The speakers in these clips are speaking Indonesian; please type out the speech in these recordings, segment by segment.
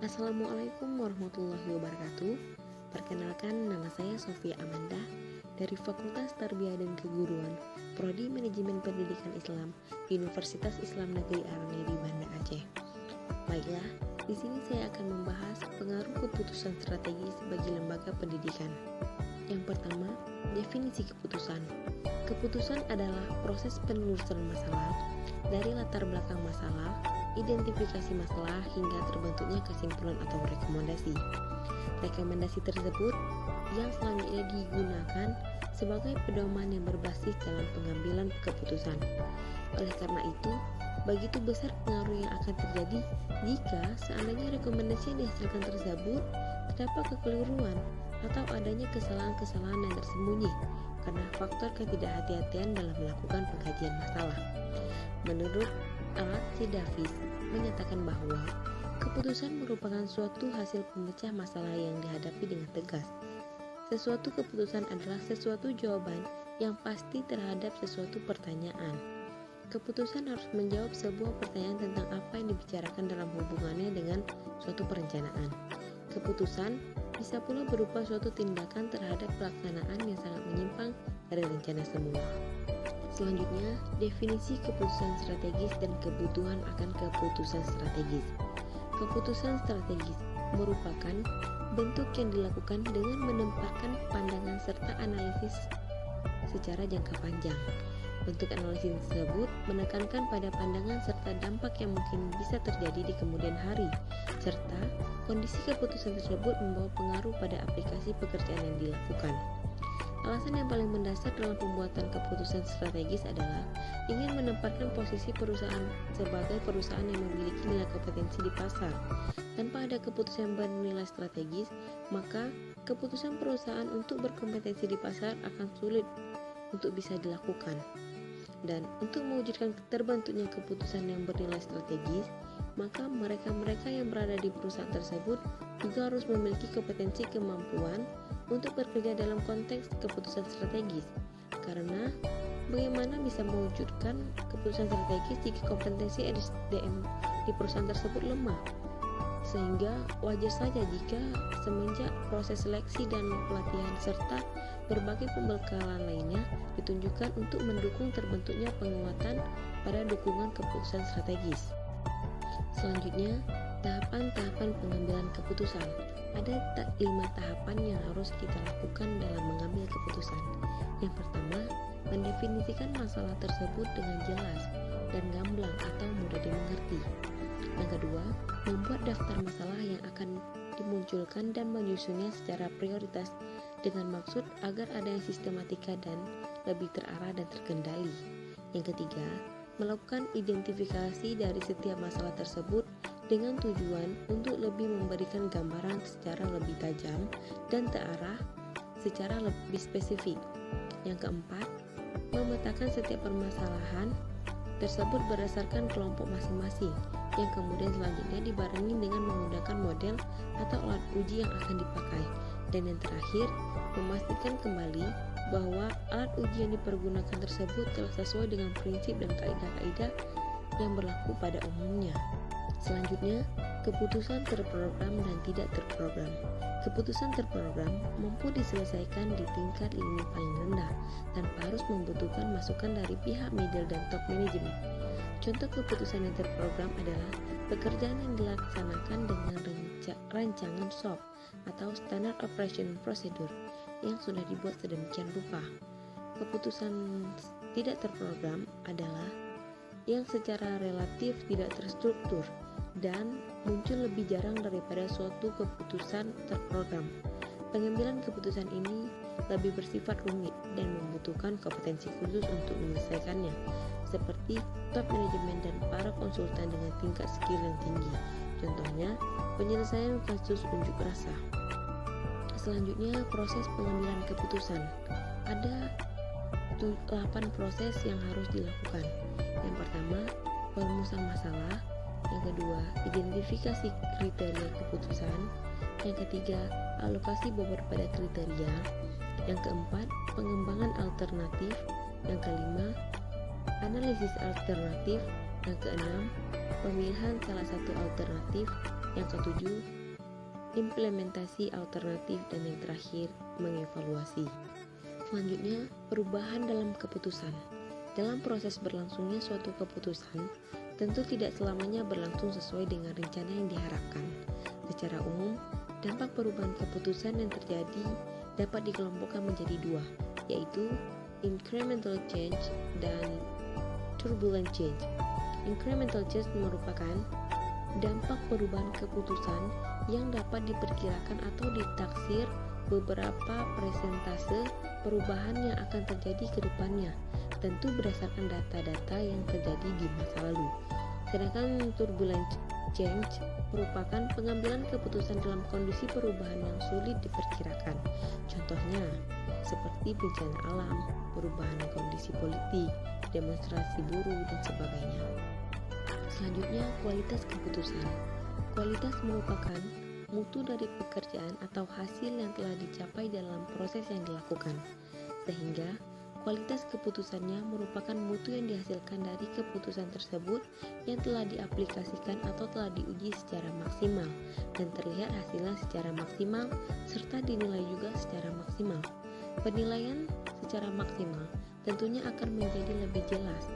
Assalamualaikum warahmatullahi wabarakatuh. Perkenalkan, nama saya Sofia Amanda dari Fakultas Tarbiyah dan Keguruan, Prodi Manajemen Pendidikan Islam, Universitas Islam Negeri Arani di Banda Aceh. Baiklah, di sini saya akan membahas pengaruh keputusan strategis bagi lembaga pendidikan. Yang pertama, definisi keputusan. Keputusan adalah proses penelusuran masalah dari latar belakang masalah, identifikasi masalah hingga terbentuknya kesimpulan atau rekomendasi. Rekomendasi tersebut yang selanjutnya digunakan sebagai pedoman yang berbasis dalam pengambilan keputusan. Oleh karena itu, begitu besar pengaruh yang akan terjadi jika seandainya rekomendasi yang dihasilkan tersebut terdapat kekeliruan atau adanya kesalahan-kesalahan yang tersembunyi karena faktor ketidakhati-hatian dalam melakukan pengkajian masalah. Menurut Al-C. Davis menyatakan bahwa keputusan merupakan suatu hasil pemecah masalah yang dihadapi dengan tegas. Sesuatu keputusan adalah sesuatu jawaban yang pasti terhadap sesuatu pertanyaan. Keputusan harus menjawab sebuah pertanyaan tentang apa yang dibicarakan dalam hubungannya dengan suatu perencanaan. Keputusan bisa pula berupa suatu tindakan terhadap pelaksanaan yang sangat menyimpang dari rencana semula. Selanjutnya, definisi keputusan strategis dan kebutuhan akan keputusan strategis. Keputusan strategis merupakan bentuk yang dilakukan dengan menempatkan pandangan serta analisis secara jangka panjang. Bentuk analisis tersebut menekankan pada pandangan serta dampak yang mungkin bisa terjadi di kemudian hari, serta kondisi keputusan tersebut membawa pengaruh pada aplikasi pekerjaan yang dilakukan. Alasan yang paling mendasar dalam pembuatan keputusan strategis adalah ingin menempatkan posisi perusahaan sebagai perusahaan yang memiliki nilai kompetensi di pasar. Tanpa ada keputusan yang bernilai strategis, maka keputusan perusahaan untuk berkompetensi di pasar akan sulit untuk bisa dilakukan. Dan untuk mewujudkan terbentuknya keputusan yang bernilai strategis, maka mereka-mereka yang berada di perusahaan tersebut juga harus memiliki kompetensi kemampuan untuk bekerja dalam konteks keputusan strategis. Karena bagaimana bisa mewujudkan keputusan strategis jika kompetensi SDM di perusahaan tersebut lemah? Sehingga wajar saja jika semenjak proses seleksi dan pelatihan serta berbagai pembekalan lainnya ditunjukkan untuk mendukung terbentuknya penguatan pada dukungan keputusan strategis. Selanjutnya, tahapan-tahapan pengambilan keputusan. Ada 5 tahapan yang harus kita lakukan dalam mengambil keputusan. Yang pertama, mendefinisikan masalah tersebut dengan jelas dan gamblang atau mudah dimengerti. Yang kedua, membuat daftar masalah yang akan dimunculkan dan menyusunnya secara prioritas dengan maksud agar ada yang sistematika dan lebih terarah dan terkendali. Yang ketiga, melakukan identifikasi dari setiap masalah tersebut dengan tujuan untuk lebih memberikan gambaran secara lebih tajam dan terarah secara lebih spesifik. Yang keempat, memetakan setiap permasalahan tersebut berdasarkan kelompok masing-masing yang kemudian selanjutnya dibarengi dengan menggunakan model atau alat uji yang akan dipakai. Dan yang terakhir, memastikan kembali bahwa alat uji yang dipergunakan tersebut telah sesuai dengan prinsip dan kaidah-kaidah yang berlaku pada umumnya. Selanjutnya, keputusan terprogram dan tidak terprogram. Keputusan terprogram mampu diselesaikan di tingkat lini paling rendah tanpa harus membutuhkan masukan dari pihak middle dan top management. Contoh keputusan yang terprogram adalah pekerjaan yang dilaksanakan dengan rancangan SOP atau Standard Operation Procedure yang sudah dibuat sedemikian rupa. Keputusan tidak terprogram adalah yang secara relatif tidak terstruktur dan muncul lebih jarang daripada suatu keputusan terprogram. Pengambilan keputusan ini lebih bersifat rumit dan membutuhkan kompetensi khusus untuk menyelesaikannya, seperti top manajemen dan para konsultan dengan tingkat skill yang tinggi. Contohnya, penyelesaian kasus unjuk rasa. Selanjutnya, proses pengambilan keputusan. Ada 8 proses yang harus dilakukan. Yang pertama, perumusan masalah. Yang kedua, identifikasi kriteria keputusan. Yang ketiga, alokasi bobot pada kriteria. Yang keempat, pengembangan alternatif. Yang kelima, analisis alternatif. Yang keenam, pemilihan salah satu alternatif. Yang ketujuh, implementasi alternatif, dan yang terakhir, mengevaluasi. Selanjutnya, perubahan dalam keputusan. Dalam proses berlangsungnya suatu keputusan, tentu tidak selamanya berlangsung sesuai dengan rencana yang diharapkan. Secara umum, dampak perubahan keputusan yang terjadi dapat dikelompokkan menjadi dua, yaitu incremental change dan turbulent change. Incremental change merupakan dampak perubahan keputusan yang dapat diperkirakan atau ditaksir beberapa persentase perubahan yang akan terjadi ke depannya, tentu berdasarkan data-data yang terjadi di masa lalu. Sedangkan turbulent change merupakan pengambilan keputusan dalam kondisi perubahan yang sulit diperkirakan. Contohnya, seperti bencana alam, perubahan kondisi politik, demonstrasi buruh, dan sebagainya. Selanjutnya, kualitas keputusan. Kualitas merupakan mutu dari pekerjaan atau hasil yang telah dicapai dalam proses yang dilakukan, sehingga kualitas keputusannya merupakan mutu yang dihasilkan dari keputusan tersebut yang telah diaplikasikan atau telah diuji secara maksimal dan terlihat hasilnya secara maksimal serta dinilai juga secara maksimal. Penilaian secara maksimal tentunya akan menjadi lebih jelas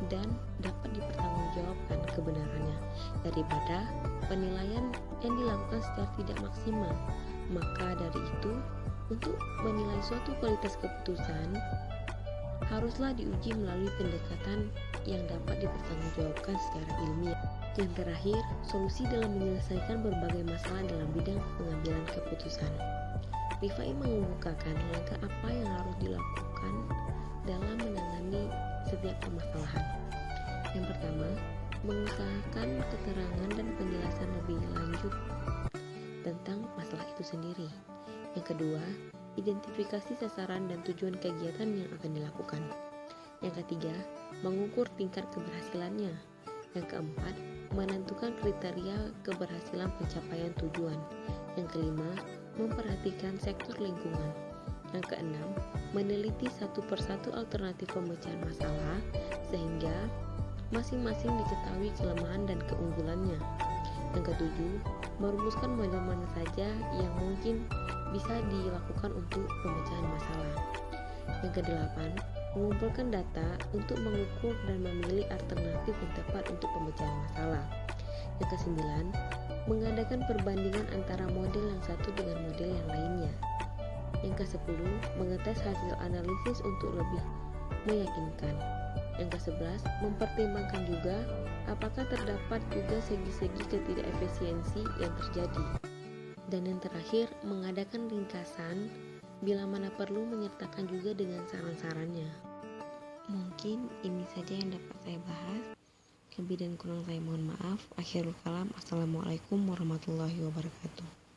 dan dapat dipertanggungjawabkan kebenarannya daripada penilaian yang dilakukan secara tidak maksimal. Maka dari itu, untuk menilai suatu kualitas keputusan haruslah diuji melalui pendekatan yang dapat dipertanggungjawabkan secara ilmiah. Yang terakhir, solusi dalam menyelesaikan berbagai masalah dalam bidang pengambilan keputusan. Rifai mengemukakan langkah apa yang harus dilakukan dalam menangani setiap permasalahan. Yang pertama, mengusahakan keterangan dan penjelasan lebih lanjut tentang masalah itu sendiri. Yang kedua, identifikasi sasaran dan tujuan kegiatan yang akan dilakukan. Yang ketiga, mengukur tingkat keberhasilannya. Yang keempat, menentukan kriteria keberhasilan pencapaian tujuan. Yang kelima, memperhatikan sektor lingkungan. Yang keenam, meneliti satu persatu alternatif pemecahan masalah sehingga masing-masing diketahui kelemahan dan keunggulannya. Yang ketujuh, merumuskan model mana saja yang mungkin bisa dilakukan untuk pemecahan masalah. Yang kedelapan, mengumpulkan data untuk mengukur dan memilih alternatif yang tepat untuk pemecahan masalah. Yang kesembilan, mengadakan perbandingan antara model yang satu dengan model yang lainnya. Yang kesepuluh, mengetes hasil analisis untuk lebih meyakinkan. Yang ke-11, mempertimbangkan juga apakah terdapat juga segi-segi ketidakefisiensi yang terjadi. Dan yang terakhir, mengadakan ringkasan bila mana perlu menyertakan juga dengan saran-sarannya. Mungkin ini saja yang dapat saya bahas. Lebih dan kurang saya mohon maaf. Akhirul kalam. Assalamualaikum warahmatullahi wabarakatuh.